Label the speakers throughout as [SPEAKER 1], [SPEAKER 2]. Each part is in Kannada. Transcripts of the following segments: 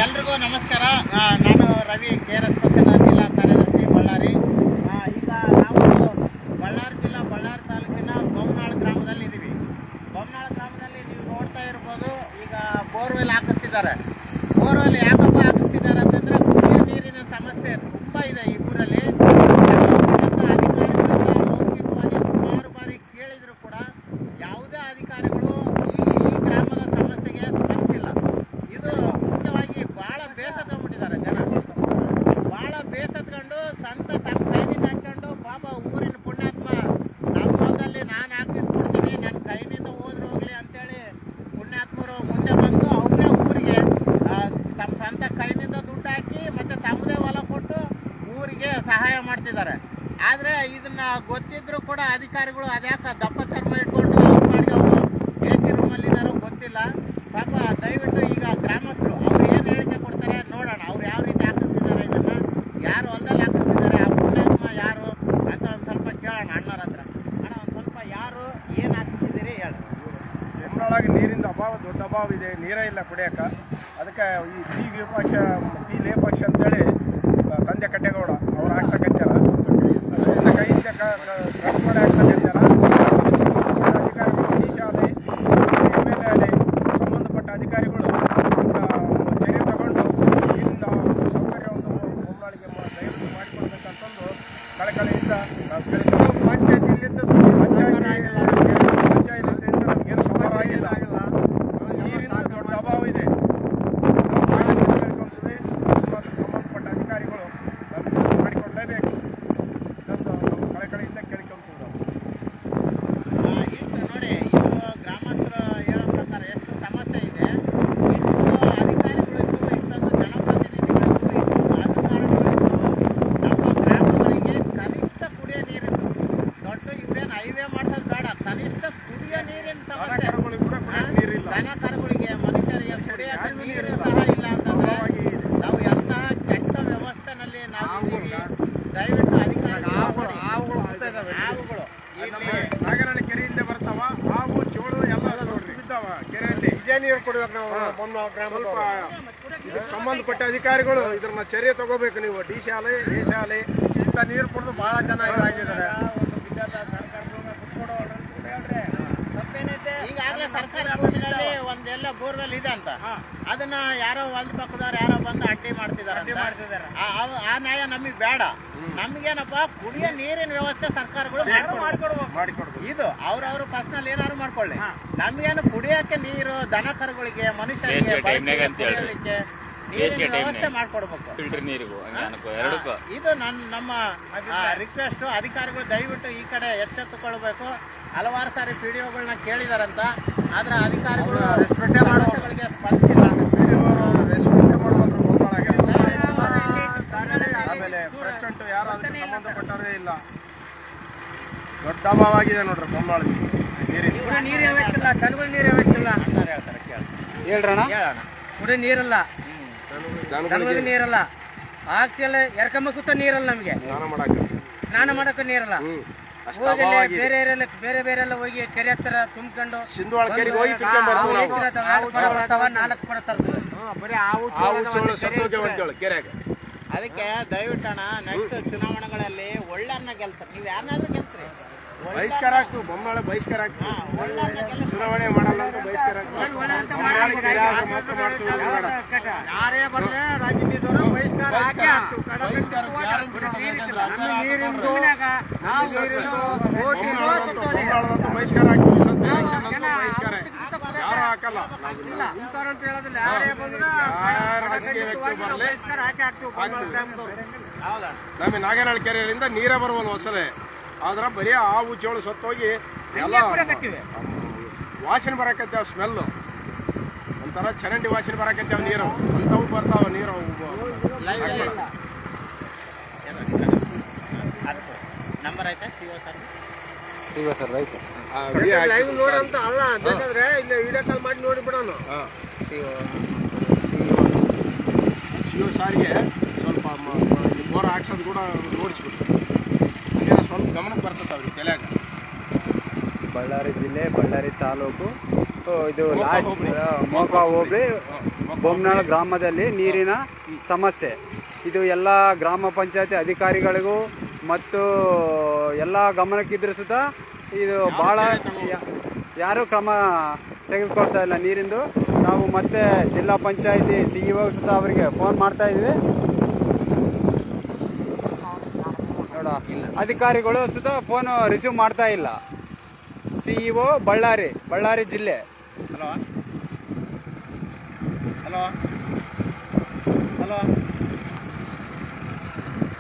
[SPEAKER 1] ಎಲ್ರಿಗೂ ನಮಸ್ಕಾರ. ನಾನು ರವಿ KRS ಪಕ್ಷದ ಜಿಲ್ಲಾ ಕಾರ್ಯದರ್ಶಿ ಬಳ್ಳಾರಿ. ಈಗ ನಾವು ಬಳ್ಳಾರಿ ಜಿಲ್ಲಾ ಬಳ್ಳಾರಿ ತಾಲೂಕಿನ ಬೊಮ್ಮನಾಳ ಗ್ರಾಮದಲ್ಲಿ ಇದ್ದೀವಿ. ಬೊಮ್ಮನಾಳ ಗ್ರಾಮದಲ್ಲಿ ನೀವು ನೋಡ್ತಾ ಇರ್ಬೋದು, ಈಗ ಬೋರ್ವೆಲ್ ಹಾಕಿಸ್ತಿದ್ದಾರೆ. ಬೋರ್ವೆಲ್ ಯಾಕಪ್ಪ ಹಾಕಿಸ್ತಿದ್ದಾರೆ ಅಂತಂದರೆ ಕುಡಿಯೋ ನೀರಿನ ಸಮಸ್ಯೆ ತುಂಬ ಇದೆ ಈ ಊರಲ್ಲಿ. ಅಧಿಕಾರಿಗಳನ್ನ ಮೌಖಿಕವಾಗಿ ಸುಮಾರು ಬಾರಿ ಕೇಳಿದರೂ ಕೂಡ ಯಾವುದೇ ಅಧಿಕಾರಿಗಳು ಈ ಗ್ರಾಮದ ಸಮಸ್ಯೆಗೆ ಸ್ಪಂದಿಸಿಲ್ಲ. ಇದು ಮುಖ್ಯವಾಗಿ ಭಾಳ ಬೇಸತ್ಕೊಂಡ್ಬಿಟ್ಟಿದ್ದಾರೆ ಜನ. ಭಾಳ ಬೇಸತ್ಕೊಂಡು ಸ್ವಂತ ತಮ್ಮ ಕೈನಿಂದ ಹಾಕ್ಕೊಂಡು ಪಾಪ ಊರಿನ ಪುಣ್ಯಾತ್ಮ ನಮ್ಮ ಹೊಲದಲ್ಲಿ ನಾನು ಹಾಕಿಸ್ಕೊಡ್ತೀನಿ, ನನ್ನ ಕೈನಿಂದ ಹೋದ್ರು ಹೋಗಲಿ ಅಂತೇಳಿ ಪುಣ್ಯಾತ್ಮರು ಮುಂದೆ ಬಂದು ಅವರೇ ಊರಿಗೆ ತಮ್ಮ ಸ್ವಂತ ಕೈನಿಂದ ದುಡ್ಡು ಹಾಕಿ ಮತ್ತು ತಮ್ಮದೇ ಹೊಲ ಕೊಟ್ಟು ಊರಿಗೆ ಸಹಾಯ ಮಾಡ್ತಿದ್ದಾರೆ. ಆದರೆ ಇದನ್ನು ಗೊತ್ತಿದ್ರೂ ಕೂಡ ಅಧಿಕಾರಿಗಳು ಅದ್ಯಾಕೆ ದಪ್ಪ ಚರ್ಮ ಇಟ್ಕೊಂಡು ಅವ್ರ ಪಾಡಿಗೆ ಅವರು AC ರೂಮಲ್ಲಿದ್ದಾರೋ ಗೊತ್ತಿಲ್ಲ. ಪಾಪ ದಯವಿಟ್ಟು ಈಗ ಗ್ರಾಮಸ್ಥರು ಅವ್ರು ಏನು ಹೇಳಿಕೆ ಕೊಡ್ತಾರೆ ನೋಡೋಣ. ಅವ್ರು ಯಾವ ರೀತಿ ಹಾಕಿಸ್ತಿದ್ದಾರೆ, ಇದನ್ನು ಯಾರು ಹೊಲದಲ್ಲಿ ಹಾಕಿಸ್ತಿದ್ದಾರೆ, ಆ ಪುಣ್ಯಾತ್ಮ ಯಾರು ಅಂತ ಒಂದು ಸ್ವಲ್ಪ ಕೇಳೋಣ ಅಣ್ಣವ್ರ ಹತ್ರ. ಅಣ್ಣ, ಒಂದು ಸ್ವಲ್ಪ ಯಾರು ಏನು ಹಾಕಿಸ್ತಿದ್ದೀರಿ ಹೇಳಿ.
[SPEAKER 2] ಬೊಮ್ಮನಾಳಾಗ ನೀರಿಂದ ದೊಡ್ಡ ಅಭಾವ ಇದೆ, ನೀರೇ ಇಲ್ಲ ಕುಡಿಯೋಕೆ. ಅದಕ್ಕೆ ಈ ಪಿ ಲೇಪಕ್ಷ ಅಂತೇಳಿ ತಂದೆ ಕಟ್ಟೆಗೌಡ ಅವ್ರು ಹಾಕ್ಸಕತ್ಯಾರ, ಸ್ವಂತ ಕೈಯಿಂದ ಖರ್ಚು ಮಾಡಿ ಹಾಕ್ಸಕತ್ಯಾರ. ಅಧಿಕಾರಿಗಳು ಶಾಲೆ MLA ಸಂಬಂಧಪಟ್ಟ ಅಧಿಕಾರಿಗಳು ಚರ್ಯ ತಗೊಂಡು ನೀರಿಂದ ಸೌಕರ್ಯ ಒಂದು ಬೊಮ್ಮನಾಳಿಗೆ ದಯವಿಟ್ಟು ಮಾಡಿಕೊಡ್ಬೇಕಂತಂದು ಕಳಕಳಿಯಿಂದ ನಾವು ಕೇಳ್ತೀವಿ. ಪಂಚಾಯತಿಯಿಂದ ನಮಗೇನು ಸೌಕರ್ಯ ಆಗಿಲ್ಲ, ನೀರಿಂದ ದೊಡ್ಡ ಅಭಾವ ಇದೆ. ಸಂಬಂಧಪಟ್ಟ ಅಧಿಕಾರಿಗಳು ನಮಗೆ ಮಾಡಿಕೊಡಲೇಬೇಕು ಅಂತ ಕಳಕಳಿಯಿಂದ ಕೇಳ್ಕೊಂತೀವಿ ನಾವು.
[SPEAKER 1] ಇಷ್ಟು ನೋಡಿ, ಇದು ಗ್ರಾಮಸ್ಥರು ಹೇಳೋ ಪ್ರಕಾರ ಎಷ್ಟು ಸಮಸ್ಯೆ ಇದೆ. ಇಷ್ಟು ಅಧಿಕಾರಿಗಳಿದ್ದು, ಇಷ್ಟೊಂದು ಜನಪ್ರತಿನಿಧಿಗಳಿದ್ದು, ಇಷ್ಟು ರಾಜಕಾರಣಿಗಳಿದ್ದು, ನಮ್ಮ ಗ್ರಾಮಗಳಿಗೆ ಕನಿಷ್ಠ ಕುಡಿಯೋ ನೀರಿದ್ದು. ದೊಡ್ಡ ಇವ್ರೇನು ಹೈವೇ ಮಾಡ್ಸೋದು ಬೇಡ, ಕನಿಷ್ಠ ಕುಡಿಯೋ ನೀರಿನ ಸಮಸ್ಯೆ.
[SPEAKER 2] ನೀರಿಲ್ಲ,
[SPEAKER 1] ದನ ಕರುಗಳಿಗೆ ಮನುಷ್ಯರಿಗೆ ಕುಡಿಯೋಕೆ ನೀರು ಸಹ ಇಲ್ಲ ಅಂತಂದ್ರೆ ನಾವು ಎಂತಹ ಕೆಟ್ಟ ವ್ಯವಸ್ಥೆನಲ್ಲಿ ನಾವು ಇದ್ದೀವಿ. ದಯವಿಟ್ಟು ಅಧಿಕಾರಿಗಳು ಹಾವುಗಳು ಇಲ್ಲಿ
[SPEAKER 2] ನಾಗನಹಳ್ಳಿ ಕೆರೆಯಿಂದ ಬರ್ತಾವ, ಹಾವು ಚೋಳು ಎಲ್ಲ ಬಿದ್ದಾವ ಕೆರೆಯಲ್ಲಿ. ಇದೇ ನೀರು ಕೊಡ್ಬೇಕು ನಾವು. ಸ್ವಲ್ಪ ಇದಕ್ಕೆ ಸಂಬಂಧಪಟ್ಟ ಅಧಿಕಾರಿಗಳು ಇದನ್ನ ಚರ್ಯೆ ತಗೋಬೇಕು. ನೀವು ಡಿ ಶಾಲೆ ಎ ಶಾಲೆ ಇಂಥ ನೀರು ಕುಡಿದು ಬಹಳ ಜನ ಇದಾಗಿದ್ದಾರೆ.
[SPEAKER 1] ಈಗಾಗಲೇ ಸರ್ಕಾರಿ ಭೂಮಿನಲ್ಲಿ ಒಂದೆಲ್ಲ ಬೋರ್ವೆಲ್ ಇದೆ ಅಂತ, ಅದನ್ನ ಯಾರೋ ಹೊಲದ ಪಕ್ಕದವ್ರು ಯಾರೋ ಬಂದು ಅಡ್ಡಿ ಮಾಡ್ತಿದ್ದಾರೆ. ಆ ನ್ಯಾಯ ನಮಗೆ ಬೇಡ. ನಮ್ಗೇನಪ್ಪ, ಕುಡಿಯೋ ನೀರಿನ ವ್ಯವಸ್ಥೆ ಸರ್ಕಾರಗಳು ಮಾಡಿಕೊಡ್ಬೇಕು. ಇದು ಅವ್ರವ್ರ ಪರ್ಸನಲ್ ಏನಾದ್ರು ಮಾಡ್ಕೊಳ್ಳಿ. ನಮ್ಗೇನು ಕುಡಿಯೋಕೆ ನೀರು, ದನ ಕರುಗಳಿಗೆ, ಮನುಷ್ಯರಿಗೆ ಕುಡಿಯೋದಕ್ಕೆ ನೀರಿನ ವ್ಯವಸ್ಥೆ ಮಾಡ್ಕೊಡ್ಬೇಕು.
[SPEAKER 3] ಫಿಲ್ಟರ್ ನೀರಿಗೂ
[SPEAKER 1] ಇದು ನಮ್ಮ ರಿಕ್ವೆಸ್ಟ್. ಅಧಿಕಾರಿಗಳು ದಯವಿಟ್ಟು ಈ ಕಡೆ ಎಚ್ಚೆತ್ತುಕೊಳ್ಬೇಕು. ಹಲವಾರು ಸಾರಿ PDOಗಳನ್ನ ಕೇಳಿದಾರಂತ, ಆದ್ರೆ ಅಧಿಕಾರಿಗಳು ಮಾಡೋಗಳಿಗೆ ಸ್ಪಂದಿಸಿಲ್ಲ.
[SPEAKER 2] ಆಮೇಲೆ ಪ್ರೆಸಿಡೆಂಟ್ ಯಾರು ಅದಕ್ಕೆ ಸಂಬಂಧಪಟ್ಟವರೇ ಇಲ್ಲ. ದೊಡ್ಡ ಅಭಾವ ಆಗಿದೆ ನೋಡ್ರಿ ಬೊಮ್ಮನಾಳಲ್ಲಿ ನೀರಿನ.
[SPEAKER 4] ನೀರು ಯಾವಕ್ಕಿಲ್ಲ, ಕನಗಳ ನೀರು ಯಾವಕ್ಕಿಲ್ಲ
[SPEAKER 1] ಹೇಳ್ತಾರೆ,
[SPEAKER 2] ಹೇಳ್ರಣ.
[SPEAKER 1] ಕೇಳೋಣ.
[SPEAKER 4] ಕುಡಿ ನೀರಲ್ಲ, ದನಗಳಿಗೆ ನೀರಲ್ಲ, ಆಕ್ಸಿಯಲ್ಲ ಎರ್ಕಮ್ಮ ಸುತ್ತ ನೀರಲ್ಲ, ನಮಗೆ ಸ್ನಾನ ಮಾಡಕ್ಕೆ ನೀರಲ್ಲ. ಬೇರೆ ಎಲ್ಲ ಹೋಗಿ ಕೆರೆ ಹತ್ರ ತುಂಬ್ಕೊಂಡು
[SPEAKER 2] ಸಿಂಧುವಾಳ ಕೆರೆಗೆ ಹೋಗಿ
[SPEAKER 4] 4 ಪಡ ತರ್ತದೆ.
[SPEAKER 1] ಅದಕ್ಕೆ ದಯವಿಟ್ಟಣ ನೆಕ್ಸ್ಟ್ ಚುನಾವಣೆಗಳಲ್ಲಿ ಒಳ್ಳೆಯನ್ನ ಗೆಲ್ತಾರೆ. ನೀವು ಯಾರನ್ನಾದ್ರೂ ಗೆಲ್ಸ್ರಿ,
[SPEAKER 2] ಬಹಿಷ್ಕಾರ ಆಗ್ತೀವಿ. ಬೊಮ್ಮನಾಳ ಬಹಿಷ್ಕಾರ ಆಗ್ತೀವಿ. ಚುನಾವಣೆ ಮಾಡಲ್ಲ ಅಂತ ಬಹಿಷ್ಕಾರ
[SPEAKER 1] ಯಾರೇ ಬರಲಿ ರಾಜಕೀಯದವರು ಬಹಿಷ್ಕಾರ ಹಾಕಿ ಆಗ್ತೀವಿ.
[SPEAKER 2] ಬಹಿಷ್ಕಾರ ಆಗ್ತೀವಿ. ಬಹಿಷ್ಕಾರ ಯಾರು ಹಾಕಲ್ಲ.
[SPEAKER 1] ಅಂತ ಹೇಳೋದಿಲ್ಲ. ಯಾರೇ ಬಂದ್ರು
[SPEAKER 2] ರಾಜಕೀಯ ವ್ಯಕ್ತಿ ಬರಲಿ
[SPEAKER 1] ಹಾಕಿ ಆಗ್ತೀವಿ. ಹೌದಾ?
[SPEAKER 2] ನಮಗೆ ನಾಗನಹಳ್ಳಿ ಕೆರೆಯಿಂದ ನೀರೇ ಬರುವಲ್ಲ ಹೊಸಲೆ. ಆದ್ರೆ ಬರೀ ಹಾವು ಚೋಳು ಸತ್ತೋಗಿ ಎಲ್ಲ ವಾಸನೆ ಬರಕತ್ತಾವ. ಸ್ಮೆಲ್ಲು ಒಂಥರ ಚರಂಡಿ ವಾಸನೆ ಬರಕತ್ತಾವ. ನೀರು ಅಂಥವು ಬರ್ತಾವ. ನೀರು
[SPEAKER 1] ನಂಬರ್ ಆಯ್ತಾ?
[SPEAKER 2] ಲೈವ್ ನೋಡಂತ ಅಲ್ಲ, ಬೇಕಾದ್ರೆ ಇಲ್ಲಿ ವಿಡಿಯೋ ಕಾಲ್ ಮಾಡಿ ನೋಡಿ ಬಿಡೋಣ. CO ಸಾರಿಗೆ ಸ್ವಲ್ಪ ಬೋರ್ ಹಾಕ್ಸೋದು ಕೂಡ ನೋಡಿಸ್ಬಿಟ್ಟು ಸ್ವಲ್ಪ ಗಮನಕ್ಕೆ ಬರ್ತದೆ ಅವ್ರಿಗೆ ತಲೆಯಾಗ.
[SPEAKER 5] ಬಳ್ಳಾರಿ ಜಿಲ್ಲೆ, ಬಳ್ಳಾರಿ ತಾಲೂಕು, ಇದು ಲಾಸ್ಟ್ ಮೋಕ ಹೋಬಳಿ,
[SPEAKER 3] ಬೊಮ್ಮನಾಳ ಗ್ರಾಮದಲ್ಲಿ ನೀರಿನ ಸಮಸ್ಯೆ. ಇದು ಎಲ್ಲ ಗ್ರಾಮ ಪಂಚಾಯತಿ ಅಧಿಕಾರಿಗಳಿಗೂ ಮತ್ತು ಎಲ್ಲ ಗಮನಕ್ಕಿದ್ರೂ ಸುತ್ತ ಇದು ಭಾಳ ಯಾರೂ ಕ್ರಮ ತೆಗೆದುಕೊಳ್ತಾ ಇಲ್ಲ ನೀರಿಂದು. ನಾವು ಮತ್ತೆ ಜಿಲ್ಲಾ ಪಂಚಾಯತಿ CEO ಸುತ್ತ ಅವರಿಗೆ ಫೋನ್ ಮಾಡ್ತಾ ಇದ್ವಿ. ನೋಡ ಅಧಿಕಾರಿಗಳು ಸುತ್ತ ಫೋನ್ ರಿಸೀವ್ ಮಾಡ್ತಾ ಇಲ್ಲ. CEO ಬಳ್ಳಾರಿ ಜಿಲ್ಲೆ.
[SPEAKER 1] ಹಲೋ ಹಲೋ ಹಲೋ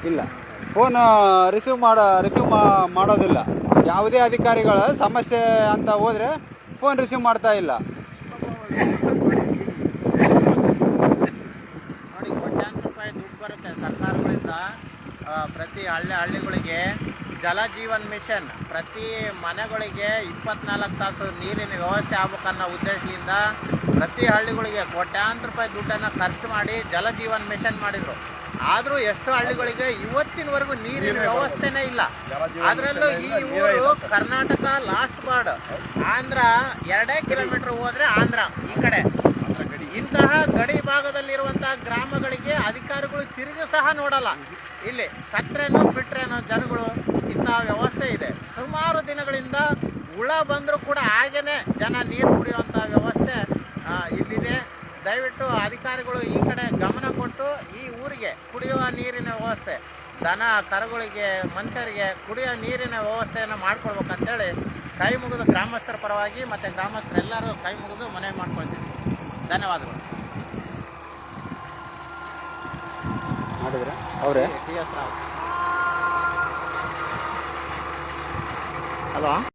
[SPEAKER 3] ಇಲ್ಲ, ಫೋನ್ ರಿಸೀವ್ ಮಾಡೋದಿಲ್ಲ. ಯಾವುದೇ ಅಧಿಕಾರಿಗಳ ಸಮಸ್ಯೆ ಅಂತ ಹೋದರೆ ಫೋನ್ ರಿಸೀವ್ ಮಾಡ್ತಾ ಇಲ್ಲ.
[SPEAKER 1] ನೋಡಿ, ಕೋಟ್ಯಾಂತರ ರೂಪಾಯಿ ದುಡ್ಡು ಬರುತ್ತೆ ಸರ್ಕಾರಗಳಿಂದ. ಪ್ರತಿ ಹಳ್ಳಿಗಳಿಗೆ ಜಲ ಜೀವನ್ ಮಿಷನ್, ಪ್ರತಿ ಮನೆಗಳಿಗೆ 24 ತಾಸು ನೀರಿನ ವ್ಯವಸ್ಥೆ ಆಗ್ಬೇಕನ್ನೋ ಉದ್ದೇಶದಿಂದ ಪ್ರತಿ ಹಳ್ಳಿಗಳಿಗೆ ಕೋಟ್ಯಾಂತರ ರೂಪಾಯಿ ದುಡ್ಡನ್ನು ಖರ್ಚು ಮಾಡಿ ಜಲ ಜೀವನ್ ಮಿಷನ್ ಮಾಡಿದರು. ಆದರೂ ಎಷ್ಟು ಹಳ್ಳಿಗಳಿಗೆ ಇವತ್ತಿನವರೆಗೂ ನೀರಿನ ವ್ಯವಸ್ಥೆನೇ ಇಲ್ಲ. ಅದರಲ್ಲೂ ಈ ಊರು Karnataka last border, Andhra 2 kilometre ಹೋದರೆ ಆಂಧ್ರ ಈ ಕಡೆ. ಇಂತಹ ಗಡಿ ಭಾಗದಲ್ಲಿರುವಂತಹ ಗ್ರಾಮಗಳಿಗೆ ಅಧಿಕಾರಿಗಳು ತಿರುಗಿ ಸಹ ನೋಡಲ್ಲ. ಇಲ್ಲಿ ಸತ್ರೇನೋ ಬಿಟ್ರೇನೋ ಜನಗಳು ಇಂತಹ ವ್ಯವಸ್ಥೆ ಇದೆ. ಸುಮಾರು ದಿನಗಳಿಂದ ಹುಳ ಬಂದರೂ ಕೂಡ ಹಾಗೇನೆ ಜನ ನೀರು ಕುಡಿಯುವಂಥ ವ್ಯವಸ್ಥೆ ಇಲ್ಲಿದೆ. ದಯವಿಟ್ಟು ಅಧಿಕಾರಿಗಳು ಈ ಕಡೆ ಗಮನ ಕೊಟ್ಟು ಈ ಊರಿಗೆ ಕುಡಿಯುವ ನೀರಿನ ವ್ಯವಸ್ಥೆ, ದನ ಕರುಗಳಿಗೆ ಮನುಷ್ಯರಿಗೆ ಕುಡಿಯೋ ನೀರಿನ ವ್ಯವಸ್ಥೆಯನ್ನು ಮಾಡಿಕೊಡ್ಬೇಕಂತೇಳಿ ಕೈ ಮುಗಿದು ಗ್ರಾಮಸ್ಥರ ಪರವಾಗಿ ಮತ್ತು ಗ್ರಾಮಸ್ಥರೆಲ್ಲರೂ ಕೈ ಮುಗಿದು ಮನವಿ ಮಾಡ್ಕೊಳ್ತೀವಿ. ಧನ್ಯವಾದಗಳು.
[SPEAKER 3] ಮಾಡಿದ್ರೆ ಅವರೇ
[SPEAKER 1] TS ರಾವ್. ಹಲೋ.